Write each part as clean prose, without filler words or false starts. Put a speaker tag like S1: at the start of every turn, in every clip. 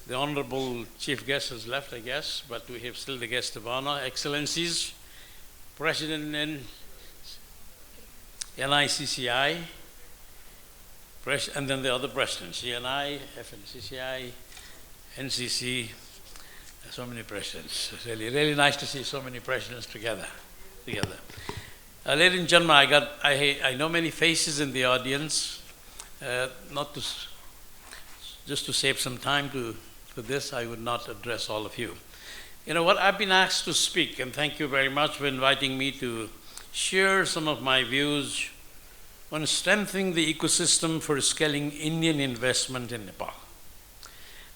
S1: The Honorable Chief Guest has left, I guess, but we have still the guest of honor, Excellencies, President in NICCI, and then the other presidents, CNI, FNCCI, NCC, so many presidents. It's really, really nice to see so many presidents together. Ladies and gentlemen, I know many faces in the audience. Just to save some time for this, I would not address all of you. You know what, I've been asked to speak, and thank you very much for inviting me to share some of my views on strengthening the ecosystem for scaling Indian investment in Nepal.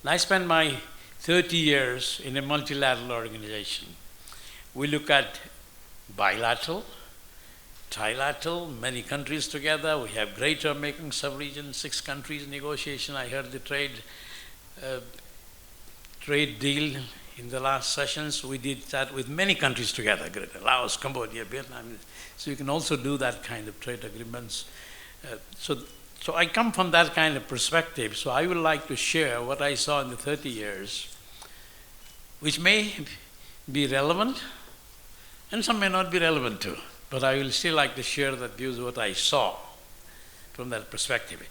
S1: And I spent my 30 years in a multilateral organization. We look at bilateral, trilateral, many countries together. We have Greater Mekong sub-region, 6 countries negotiation. I heard the trade deal in the last sessions. We did that with many countries together, Laos, Cambodia, Vietnam. So you can also do that kind of trade agreements. So I come from that kind of perspective. So I would like to share what I saw in the 30 years, which may be relevant, and some may not be relevant too. But I will still like to share that views what I saw from that perspective.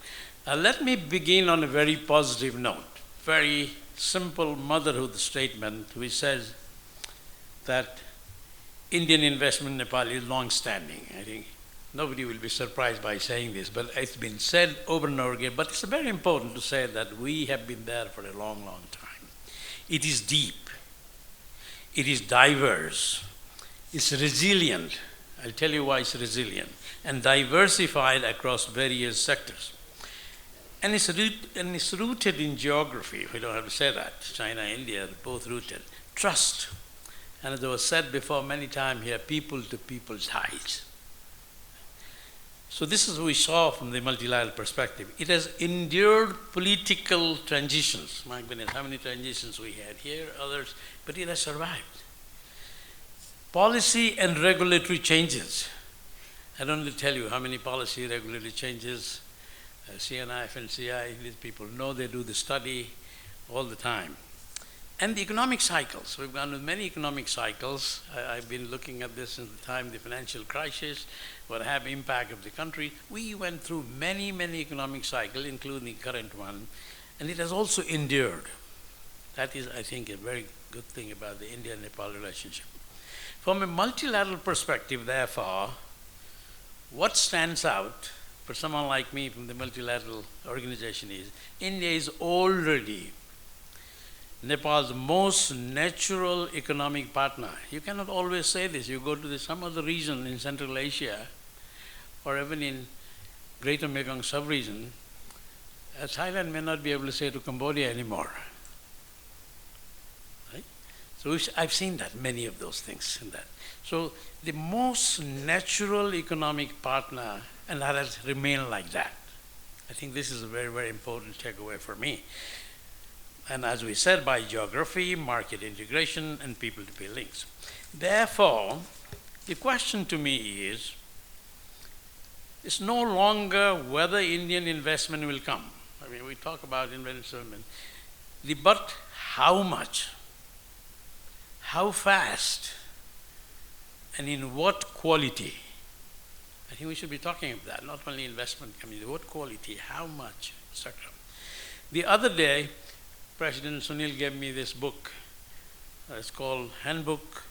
S1: Let me begin on a very positive note, very simple motherhood statement which says that Indian investment in Nepal is long-standing. I think nobody will be surprised by saying this, but it's been said over and over again. But it's very important to say that we have been there for a long, long time. It is deep. It is diverse. It's resilient. I'll tell you why it's resilient, and diversified across various sectors. And it's rooted in geography. We don't have to say that. China, India, both rooted. Trust. And as it was said before many times here, people to people ties. So this is what we saw from the multilateral perspective. It has endured political transitions. My goodness, how many transitions we had here, others, but it has survived. Policy and regulatory changes. I don't need to tell you how many policy regulatory changes, CNI, FNCI, these people know, they do the study all the time. And the economic cycles. We've gone with many economic cycles. I've been looking at this since the time of the financial crisis, what have impact of the country. We went through many, many economic cycles, including the current one, and it has also endured. That is, I think, a very good thing about the India-Nepal relationship. From a multilateral perspective, therefore, what stands out for someone like me from the multilateral organization is India is already Nepal's most natural economic partner. You cannot always say this. You go to some other region in Central Asia or even in Greater Mekong sub-region, Thailand may not be able to say to Cambodia anymore. So I've seen that, many of those things in that. So the most natural economic partner, and that has remained like that. I think this is a very, very important takeaway for me. And as we said, by geography, market integration, and people-to-people links. Therefore, the question to me is, it's no longer whether Indian investment will come. I mean, we talk about investment, but how much? How fast, and in what quality? I think we should be talking about that, not only investment coming, what quality, how much, etc. The other day, President Sunil gave me this book. It's called Handbook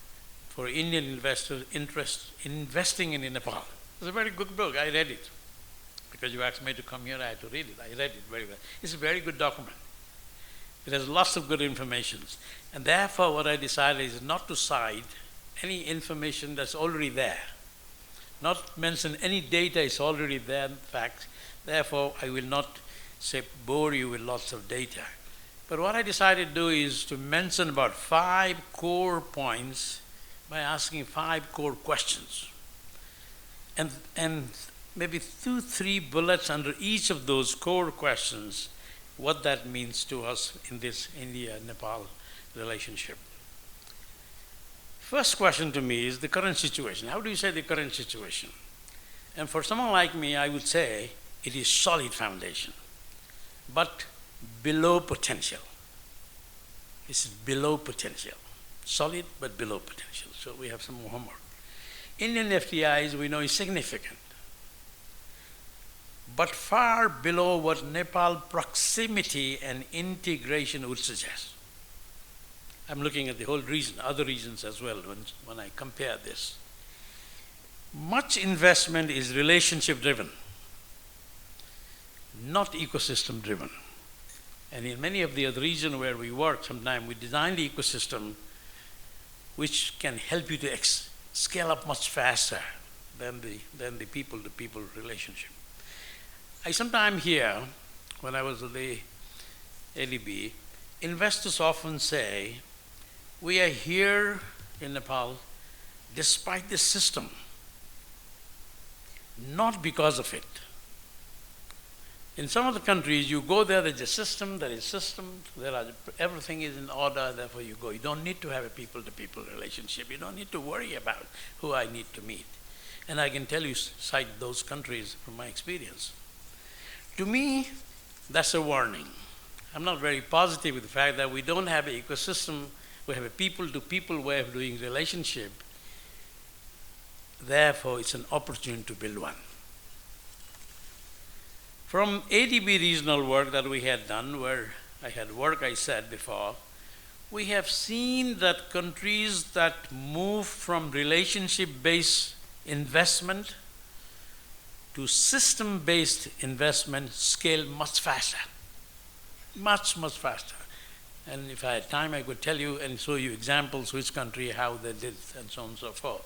S1: for Indian Investors Investing in Nepal. It's a very good book. I read it. Because you asked me to come here, I had to read it. I read it very well. It's a very good document. It has lots of good information. And therefore, what I decided is not to cite any information that's already there. Not mention any data is already there, in fact. Therefore, I will not bore you with lots of data. But what I decided to do is to mention about 5 core points by asking 5 core questions. And maybe 2-3 bullets under each of those core questions, what that means to us in this India-Nepal relationship. First question to me is the current situation. How do you say the current situation? And for someone like me, I would say it is solid foundation, but below potential. It's below potential. Solid, but below potential. So we have some homework. Indian FDIs, we know, is significant, but far below what Nepal proximity and integration would suggest. I'm looking at the whole region, other regions as well, when I compare this. Much investment is relationship driven, not ecosystem driven. And in many of the other regions where we work, sometimes we design the ecosystem which can help you to scale up much faster than the people-to-people relationship. I sometimes hear, when I was at the ADB, investors often say, we are here in Nepal despite the system, not because of it. In some of the countries, you go there, there's a system, everything is in order, therefore you go. You don't need to have a people-to-people relationship. You don't need to worry about who I need to meet. And I can tell you, cite those countries from my experience. To me, that's a warning. I'm not very positive with the fact that we don't have an ecosystem, we have a people-to-people way of doing relationship. Therefore, it's an opportunity to build one. From ADB regional work that we had done, where I had work I said before, we have seen that countries that move from relationship-based investment to system-based investment scale much faster, much faster. And if I had time, I could tell you and show you examples, which country, how they did, and so on and so forth.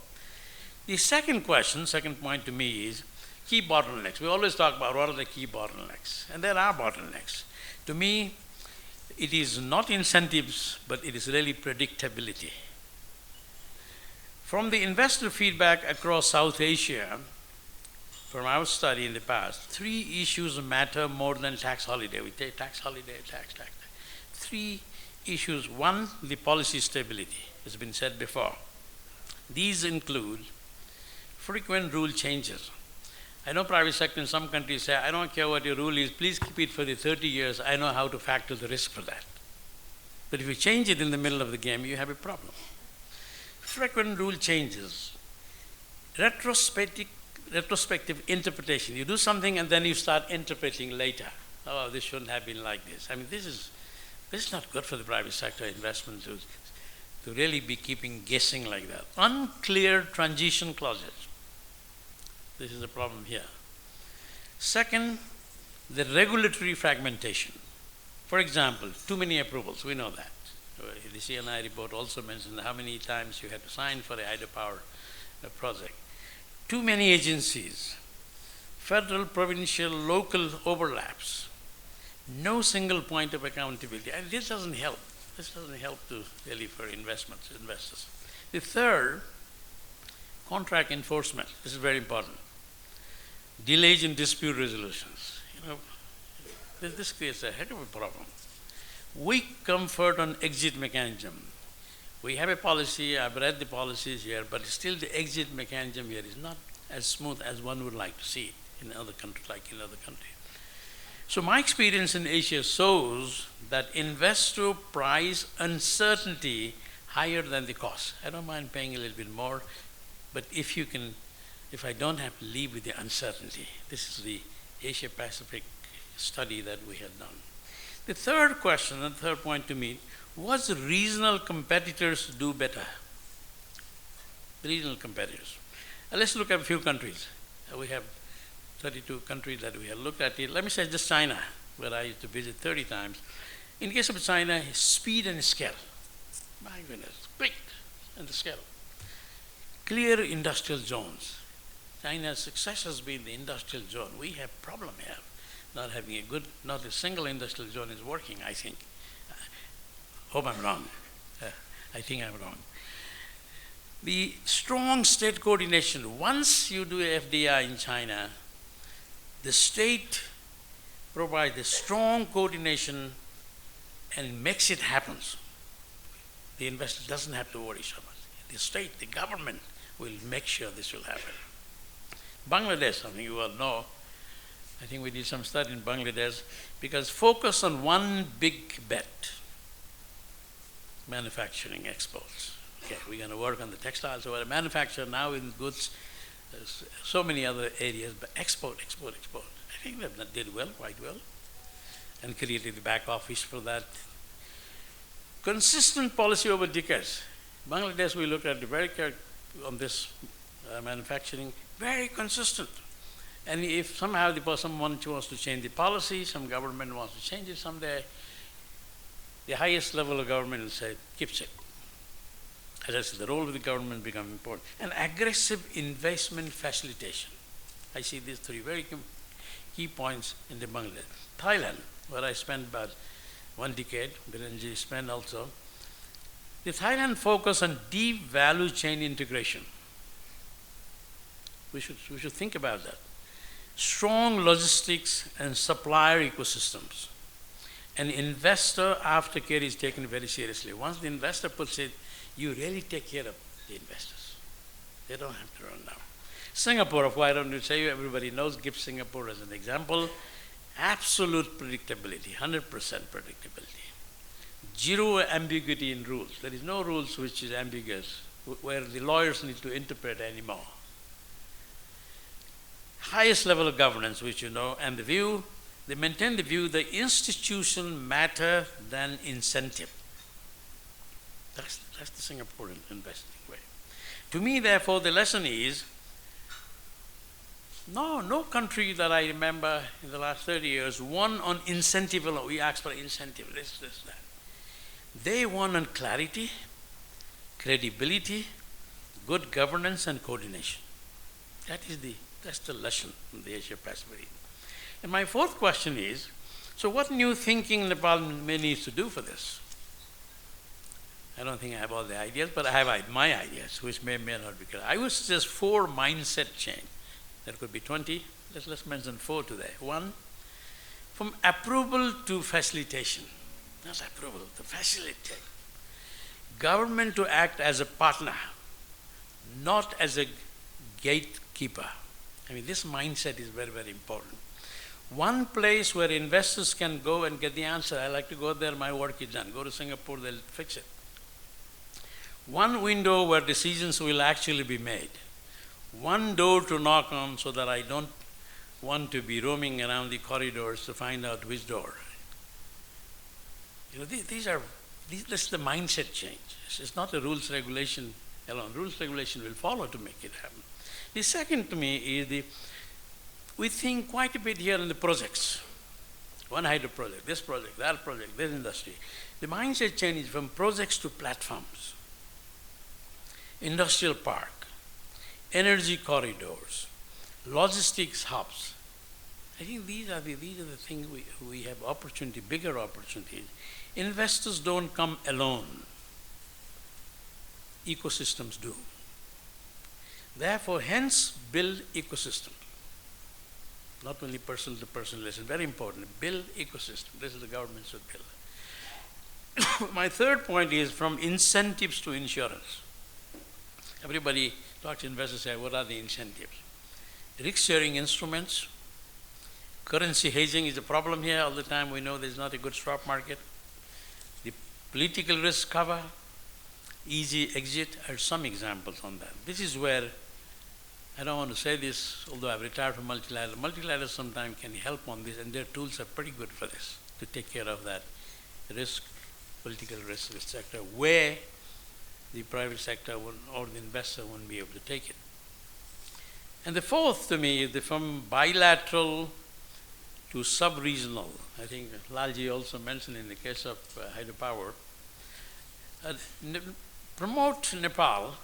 S1: The second point to me is key bottlenecks. We always talk about what are the key bottlenecks, and there are bottlenecks. To me, it is not incentives, but it is really predictability. From the investor feedback across South Asia, from our study in the past, 3 issues matter more than tax holiday. We take tax holiday, tax. 3 issues. 1, the policy stability, has been said before. These include frequent rule changes. I know private sector in some countries say, I don't care what your rule is, please keep it for the 30 years, I know how to factor the risk for that. But if you change it in the middle of the game, you have a problem. Frequent rule changes. Retrospective interpretation. You do something and then you start interpreting later. Oh, this shouldn't have been like this. I mean, this is not good for the private sector investment to really be keeping guessing like that. Unclear transition clauses. This is a problem here. Second, the regulatory fragmentation. For example, too many approvals, we know that. The CNI report also mentioned how many times you had to sign for the hydropower project. Too many agencies, federal, provincial, local overlaps, no single point of accountability. And this doesn't help. This doesn't help to really for investors. The third, contract enforcement. This is very important. Delays in dispute resolutions. This creates a heck of a problem. Weak comfort on exit mechanism. We have a policy, I've read the policies here, but still the exit mechanism here is not as smooth as one would like to see it in other countries, like in other countries. So my experience in Asia shows that investor price uncertainty higher than the cost. I don't mind paying a little bit more, but if I don't have to live with the uncertainty. This is the Asia Pacific study that we had done. The third question, and third point to me, was regional competitors do better? Regional competitors. Let's look at a few countries. We have 32 countries that we have looked at. Let me say just China, where I used to visit 30 times. In case of China, speed and scale. My goodness, quick and the scale. Clear industrial zones. China's success has been the industrial zone. We have a problem here. Not a single industrial zone is working, I think. Hope I'm wrong. I think I'm wrong. The strong state coordination. Once you do FDI in China, the state provides a strong coordination and makes it happen. The investor doesn't have to worry so much. The state, the government will make sure this will happen. Bangladesh, something you all know. I think we did some study in Bangladesh because focus on one big bet. manufacturing exports. Okay, we're going to work on the textiles. So we're a manufacturer now in goods. There's so many other areas, but export. I think we did well, quite well, and created the back office for that. Consistent policy over decades. Bangladesh, we looked at very carefully on this manufacturing, very consistent. And if somehow someone wants to change the policy, some government wants to change it someday, the highest level of government will say, keeps it. As I said, the role of the government becomes important. And aggressive investment facilitation. I see these three very key points in the Bangladesh. Thailand, where I spent about 1 decade, Birenji spent also. The Thailand focus on deep value chain integration. We should think about that. Strong logistics and supplier ecosystems. An investor aftercare is taken very seriously. Once the investor puts it, you really take care of the investors. They don't have to run now. Singapore, why don't you say, everybody knows, give Singapore as an example. Absolute predictability, 100% predictability. Zero ambiguity in rules. There is no rules which is ambiguous, where the lawyers need to interpret anymore. Highest level of governance, which you know, and the view, they maintain the view the institution matter than incentive. That's the Singaporean investing way. To me, therefore, the lesson is, no country that I remember in the last 30 years won on incentive alone. We asked for incentive, this, that. They won on clarity, credibility, good governance, and coordination. That's the lesson in the Asia Pacific. And my fourth question is, so what new thinking Nepal may need to do for this? I don't think I have all the ideas, but I have my ideas, which may not be correct. I would suggest 4 mindset change. There could be 20. Let's mention 4 today. 1, from approval to facilitation. Not approval, to facilitate. Government to act as a partner, not as a gatekeeper. I mean, this mindset is very, very important. One place where investors can go and get the answer. I like to go there, my work is done. Go to Singapore, they'll fix it. One window where decisions will actually be made. One door to knock on so that I don't want to be roaming around the corridors to find out which door. You know, this is the mindset change. It's not a rules regulation alone. Rules regulation will follow to make it happen. The second to me is we think quite a bit here in the projects. One hydro project, this industry. The mindset change is from projects to platforms. Industrial park, energy corridors, logistics hubs. I think these are the things we have opportunity, bigger opportunities. Investors don't come alone. Ecosystems do. Therefore, hence, build ecosystem. Not only person to person relation, very important. Build ecosystem. This is the government should build. My third point is from incentives to insurance. Everybody talks to investors, say, what are the incentives? Risk-sharing instruments. Currency hedging is a problem here all the time. We know there's not a good swap market. The political risk cover, easy exit are some examples on that. This is where, I don't want to say this, although I've retired from multilateral. Multilateral sometimes can help on this, and their tools are pretty good for this, to take care of that risk, political risk, sector, where the private sector or the investor won't be able to take it. And the fourth to me is from bilateral to sub-regional. I think Lalji also mentioned in the case of hydropower. Promote Nepal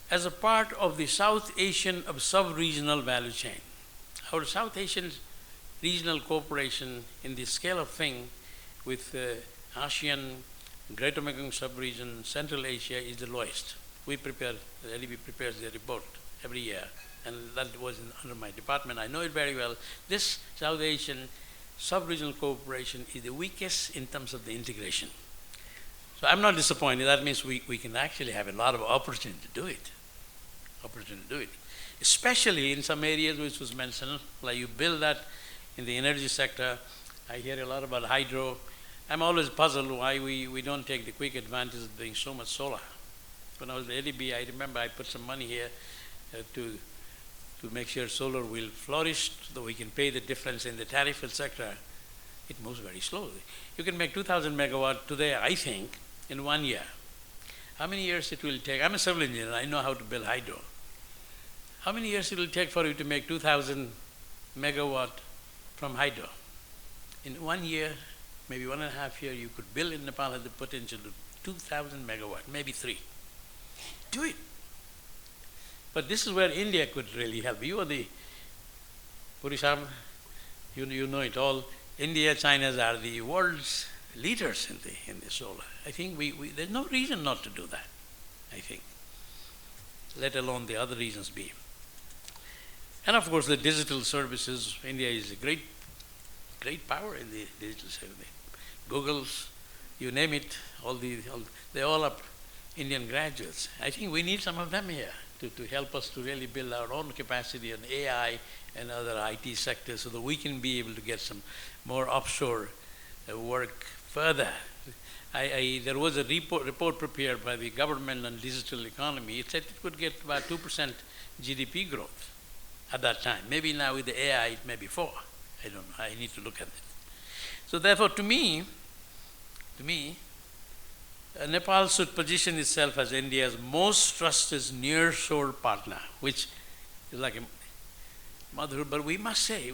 S1: as a part of the South Asian sub-regional value chain. Our South Asian regional cooperation in the scale of thing with ASEAN, Greater Mekong sub-region, Central Asia is the lowest. The LEB prepares the report every year, and that was under my department. I know it very well. This South Asian sub-regional cooperation is the weakest in terms of the integration. So I'm not disappointed. That means we can actually have a lot of opportunity to do it. Especially in some areas which was mentioned, like you build that in the energy sector. I hear a lot about hydro. I'm always puzzled why we don't take the quick advantage of doing so much solar. When I was at ADB, I remember I put some money here to make sure solar will flourish, so we can pay the difference in the tariff, etc. It moves very slowly. You can make 2,000 megawatt today, I think, in 1 year. How many years it will take? I'm a civil engineer, I know how to build hydro. How many years it will take for you to make 2,000 megawatt from hydro? In 1 year, maybe 1.5 years, you could build in Nepal has the potential to 2,000 megawatt, maybe 3. Do it. But this is where India could really help. You are the, Purisam, you know it all. India, China are the world's leaders in the solar. I think there's no reason not to do that, I think, let alone the other reasons be. And of course, the digital services, India is a great power in the digital service. Google's, you name it, they're all up Indian graduates. I think we need some of them here to help us to really build our own capacity on AI and other IT sectors so that we can be able to get some more offshore work further. There was a report prepared by the government on digital economy. It said it could get about 2% GDP growth at that time. Maybe now with the AI it may be 4. I don't know. I need to look at it. So therefore, to me, Nepal should position itself as India's most trusted nearshore partner, which is like a motherhood. But we must say,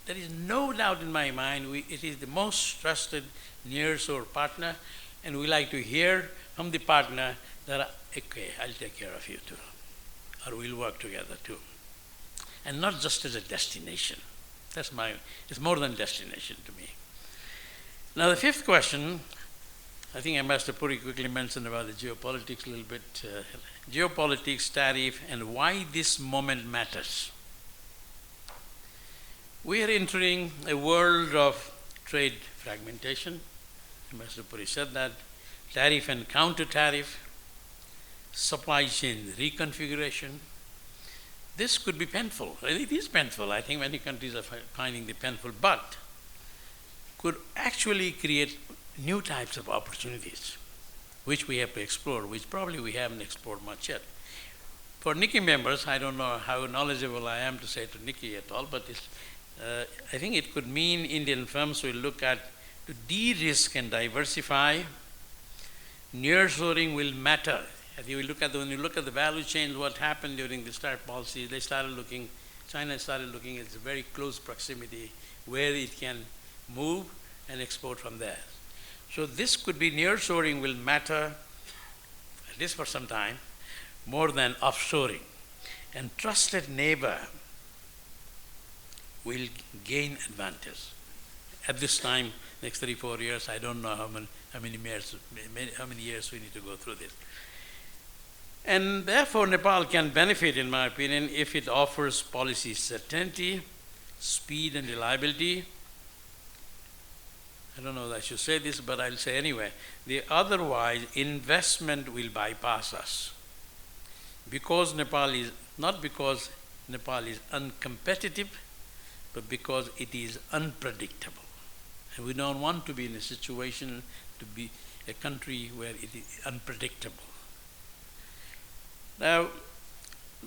S1: there is no doubt in my mind, it is the most trusted nearshore partner, and we like to hear from the partner that, okay, I'll take care of you too, or we'll work together too. And not just as a destination. It's more than destination to me. Now the fifth question, I think Ambassador Puri quickly mentioned about the geopolitics a little bit. Geopolitics, tariff, and why this moment matters. We are entering a world of trade fragmentation. Ambassador Puri said that. Tariff and counter-tariff, supply chain reconfiguration. This could be painful. It is painful. I think many countries are finding it painful, but could actually create new types of opportunities, which we have to explore, which probably we haven't explored much yet. For NICCI members, I don't know how knowledgeable I am to say to NICCI at all, but I think it could mean Indian firms will look at to de-risk and diversify. Nearshoring will matter. When you look at the value chains, what happened during the START policy, China started looking at the very close proximity where it can move and export from there. So this could be nearshoring will matter, at least for some time, more than offshoring. And trusted neighbor will gain advantage. At this time, next 3-4 years, I don't know how many years we need to go through this. And therefore, Nepal can benefit, in my opinion, if it offers policy certainty, speed and reliability. I don't know that I should say this, but I'll say anyway. Otherwise, investment will bypass us. Because not because Nepal is uncompetitive, but because it is unpredictable. And we don't want to be in a situation to be a country where it is unpredictable. Now,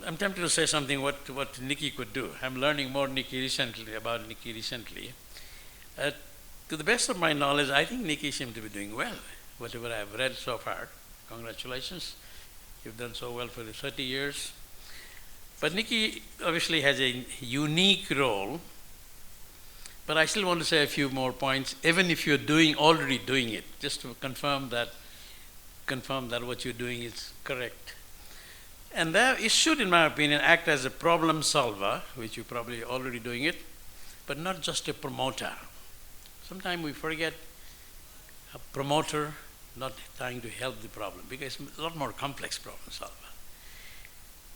S1: I'm tempted to say something what NICCI could do. I'm learning more about NICCI recently. To the best of my knowledge, I think NICCI seems to be doing well. Whatever I've read so far, congratulations. You've done so well for the 30 years. But NICCI obviously has a unique role. But I still want to say a few more points, even if you're already doing it, just to confirm that what you're doing is correct. And it should, in my opinion, act as a problem solver, which you're probably already doing it, but not just a promoter. Sometimes we forget a promoter not trying to help the problem, because it's a lot more complex problem solver.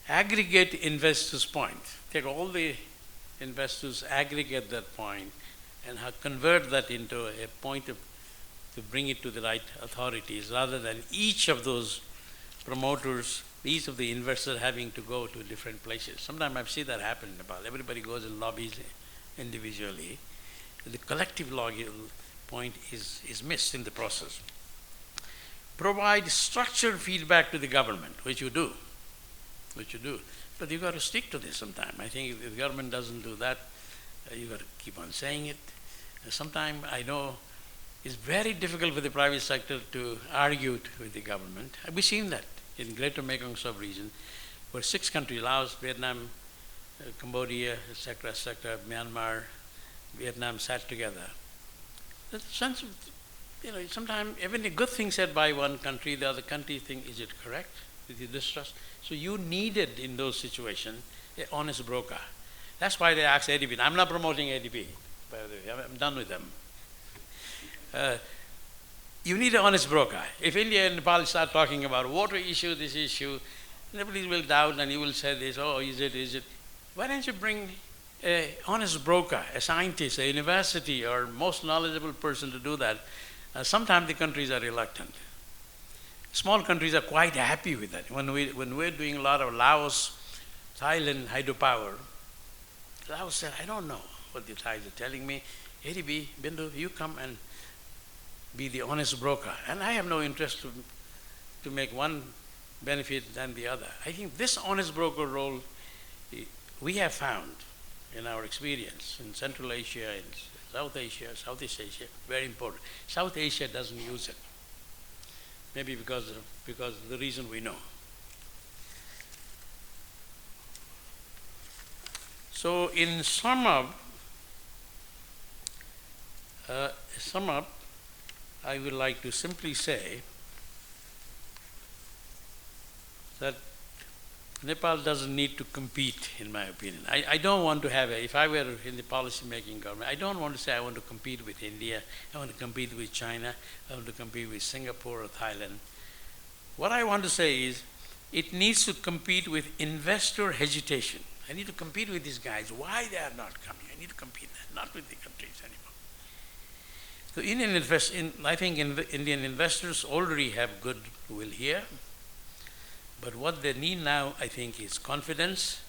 S1: Aggregate investors' point. Take all the investors, aggregate that point, and convert that into a point to bring it to the right authorities, rather than each of those promoters, each of the investors having to go to different places. Sometimes I've seen that happen in Nepal. Everybody goes and lobbies individually. The collective point is missed in the process. Provide structured feedback to the government, which you do. But you've got to stick to this sometime. I think if the government doesn't do that, you've got to keep on saying it. Sometimes I know it's very difficult for the private sector to argue with the government. We've seen that in Greater Mekong sub-region, where 6 countries, Laos, Vietnam, Cambodia, etc., Myanmar, Vietnam sat together. There's a sense of, sometimes even a good thing said by one country, the other country think, is it correct? Is it distrust? So you needed in those situations an honest broker. That's why they asked ADB. I'm not promoting ADB, by the way. I'm done with them. You need an honest broker. If India and Nepal start talking about water issue, this issue, everybody will doubt and you will say this, oh, is it? Why don't you bring an honest broker, a scientist, a university, or most knowledgeable person to do that? Sometimes the countries are reluctant. Small countries are quite happy with that. When we're doing a lot of Laos, Thailand hydropower, Laos said, I don't know what the Thais are telling me. ADB, Bindu, you come and be the honest broker. And I have no interest to make one benefit than the other. I think this honest broker role we have found in our experience in Central Asia, in South Asia, Southeast Asia, very important. South Asia doesn't use it. Maybe because of the reason we know. So in sum up, I would like to simply say that Nepal doesn't need to compete, in my opinion. I don't want to have if I were in the policy-making government, I don't want to say I want to compete with India, I want to compete with China, I want to compete with Singapore or Thailand. What I want to say is, it needs to compete with investor hesitation. I need to compete with these guys. Why they are not coming? I need to compete, not with the countries anymore. So I think Indian investors already have goodwill here. But what they need now, I think, is confidence.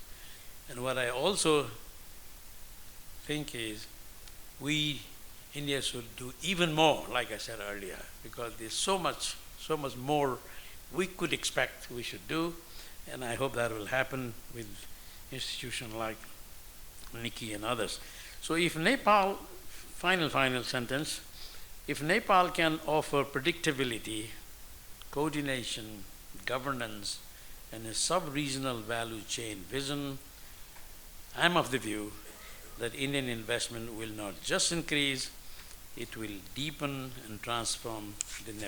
S1: And what I also think is India should do even more, like I said earlier, because there's so much more we could expect we should do. And I hope that will happen with institutions like NICCI and others. So if Nepal, final sentence, if Nepal can offer predictability, coordination, governance, and a sub-regional value chain vision, I'm of the view that Indian investment will not just increase, it will deepen and transform the